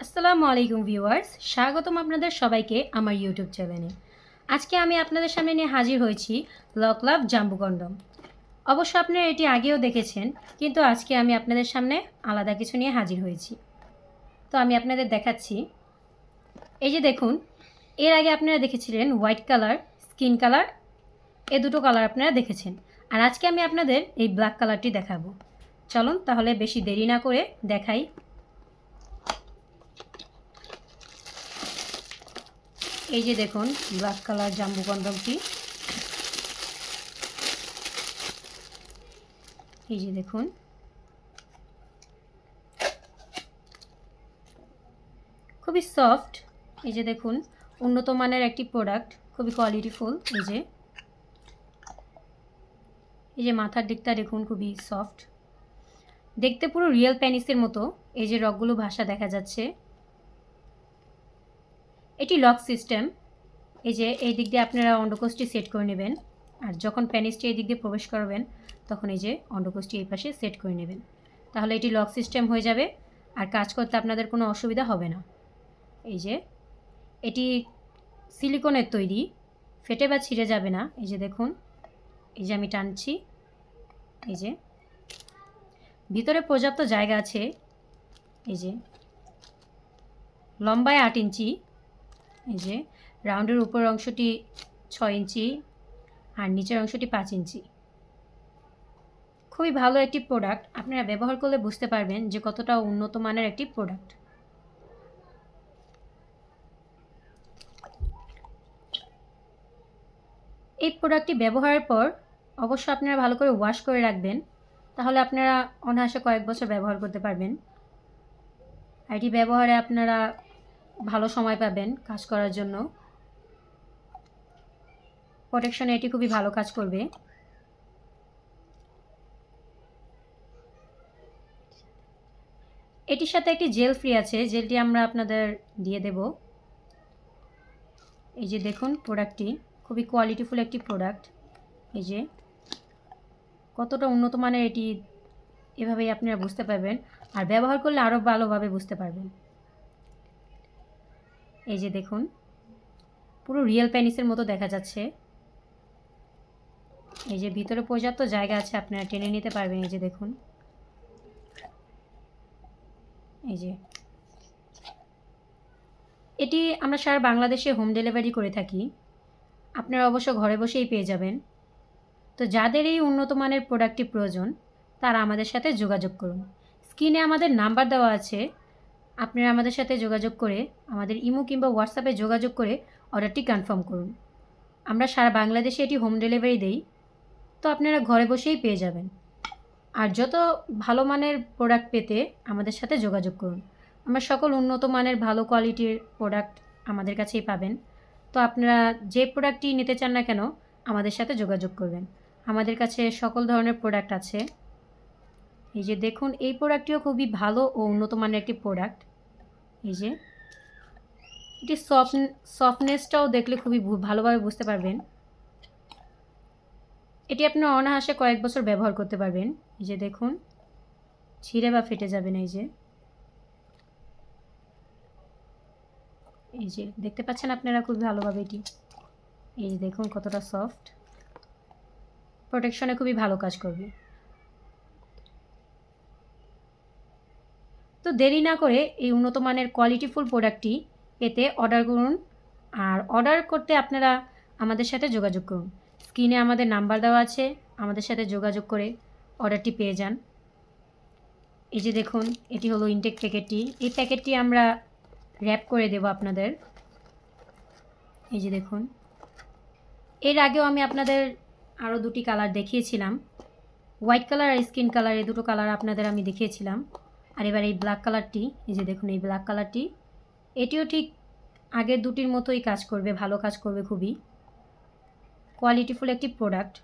আসসালামু আলাইকুম ভিউয়ার্স, স্বাগতম আপনাদের সবাইকে আমার ইউটিউব চ্যানেলে। আজকে আমি আপনাদের সামনে নিয়ে হাজির হয়েছি লক লাভ জাম্বু কন্ডম। অবশ্য আপনারা এটি আগেও দেখেছেন, কিন্তু আজকে আমি আপনাদের সামনে আলাদা কিছু নিয়ে হাজির হয়েছি। তো আমি আপনাদের দেখাচ্ছি। এই যে দেখুন, এর আগে আপনারা দেখেছিলেন হোয়াইট কালার, স্কিন কালার, এ দুটো কালার আপনারা দেখেছেন। আর আজকে আমি আপনাদের এই ব্ল্যাক কালারটি দেখাবো। চলুন তাহলে বেশি দেরি না করে দেখাই। এই যে দেখুন ব্ল্যাক কালার জাম্বু কন্ডমটি। এই যে দেখুন, খুবই সফট। এই যে দেখুন, উন্নত মানের একটি প্রোডাক্ট, খুবই কোয়ালিটিফুল। এই যে মাথার দিকটা দেখুন, খুবই সফট, দেখতে পুরো রিয়েল প্যানিসের মতো। এই যে রগগুলো ভাসা দেখা যাচ্ছে। এটি লক সিস্টেম। এই যে এই দিক দিয়ে আপনারা অন্ডকোষটি সেট করে নেবেন, আর যখন প্যানিসটি এই দিক দিয়ে প্রবেশ করবেন তখন এই যে অন্ডকোষটি এই পাশে সেট করে নেবেন। তাহলে এটি লক সিস্টেম হয়ে যাবে, আর কাজ করতে আপনাদের কোনো অসুবিধা হবে না। এই যে এটি সিলিকনের তৈরি, ফেটে বা ছিঁড়ে যাবে না। এই যে দেখুন, এই যে আমি টানছি, এই যে ভিতরে পর্যাপ্ত জায়গা আছে। এই যে লম্বায় 8 ইঞ্চি, এই যে রাউন্ডের উপরের অংশটি 6 ইঞ্চি আর নিচের অংশটি 5 ইঞ্চি। খুবই ভালো একটি প্রোডাক্ট, আপনারা ব্যবহার করলে বুঝতে পারবেন যে কতটা উন্নত মানের একটি প্রোডাক্ট। এই প্রোডাক্টটি ব্যবহারের পর অবশ্য আপনারা ভালো করে ওয়াশ করে রাখবেন, তাহলে আপনারা অনায়াসে কয়েক বছর ব্যবহার করতে পারবেন। এটি ব্যবহারে আপনারা ভালো সময় পাবেন কাজ করার জন্য। প্রোটেকশনে এটি খুবই ভালো কাজ করবে। এটির সাথে একটি জেল ফ্রি আছে, জেলটি আমরা আপনাদের দিয়ে দেব। এই যে দেখুন, প্রোডাক্টটি খুবই কোয়ালিটিফুল একটি প্রোডাক্ট। এই যে কতটা উন্নত মানের এটি, এভাবেই আপনারা বুঝতে পারবেন, আর ব্যবহার করলে আরও ভালোভাবে বুঝতে পারবেন। এই যে দেখুন, পুরো রিয়েল প্যানিসের মতো দেখা যাচ্ছে। এই যে ভিতরে পর্যাপ্ত জায়গা আছে, আপনারা টেনে নিতে পারবেন। এই যে দেখুন, এই যে এটি আমরা সারা বাংলাদেশে হোম ডেলিভারি করে থাকি, আপনারা অবশ্য ঘরে বসেই পেয়ে যাবেন। তো যাদের এই উন্নত মানের প্রোডাক্টটি প্রয়োজন তারা আমাদের সাথে যোগাযোগ করুন। স্ক্রিনে আমাদের নাম্বার দেওয়া আছে, আপনারা আমাদের সাথে যোগাযোগ করে, আমাদের ইমো কিংবা হোয়াটসঅ্যাপে যোগাযোগ করে অর্ডারটি কনফার্ম করুন। আমরা সারা বাংলাদেশে এটি হোম ডেলিভারি দেই, তো আপনারা ঘরে বসেই পেয়ে যাবেন। আর যত ভালো মানের প্রোডাক্ট পেতে আমাদের সাথে যোগাযোগ করুন। আমরা সকল উন্নত মানের ভালো কোয়ালিটির প্রোডাক্ট আমাদের কাছেই পাবেন। তো আপনারা যে প্রোডাক্টটি নিতে চান না কেন আমাদের সাথে যোগাযোগ করবেন। আমাদের কাছে সকল ধরনের প্রোডাক্ট আছে। এই যে দেখুন, এই প্রোডাক্টটিও খুবই ভালো ও উন্নত মানের একটি প্রোডাক্ট। এই যে এটি সফটনেসটাও দেখলে খুবই ভালোভাবে বুঝতে পারবেন। এটি আপনার অনায়াসে কয়েক বছর ব্যবহার করতে পারবেন। এই যে দেখুন, ছিঁড়ে বা ফেটে যাবে না। এই যে দেখতে পাচ্ছেন আপনারা খুবই ভালোভাবে এটি। এই যে দেখুন কতটা সফট, প্রোটেকশনে খুবই ভালো কাজ করবে। তো দেরি না করে এই উন্নত মানের কোয়ালিটিফুল প্রোডাক্টটি পেতে অর্ডার করুন। আর অর্ডার করতে আপনারা আমাদের সাথে যোগাযোগ করুন। স্ক্রিনে আমাদের নাম্বার দেওয়া আছে, আমাদের সাথে যোগাযোগ করে অর্ডারটি পেয়ে যান। এই যে দেখুন, এটি হলো ইনটেক প্যাকেটটি। এই প্যাকেটটি আমরা র্যাপ করে দেব আপনাদের। এই যে দেখুন, এর আগেও আমি আপনাদের আরও দুটি কালার দেখিয়েছিলাম, হোয়াইট কালার আর স্কিন কালার, এই দুটো কালার আপনাদের আমি দেখিয়েছিলাম। আর এবার এই ব্ল্যাক কালারটি, এই যে দেখুন এই ব্ল্যাক কালারটি, এটিও ঠিক আগের দুটির মতোই কাজ করবে, ভালো কাজ করবে, খুবই কোয়ালিটিফুল একটি প্রোডাক্ট।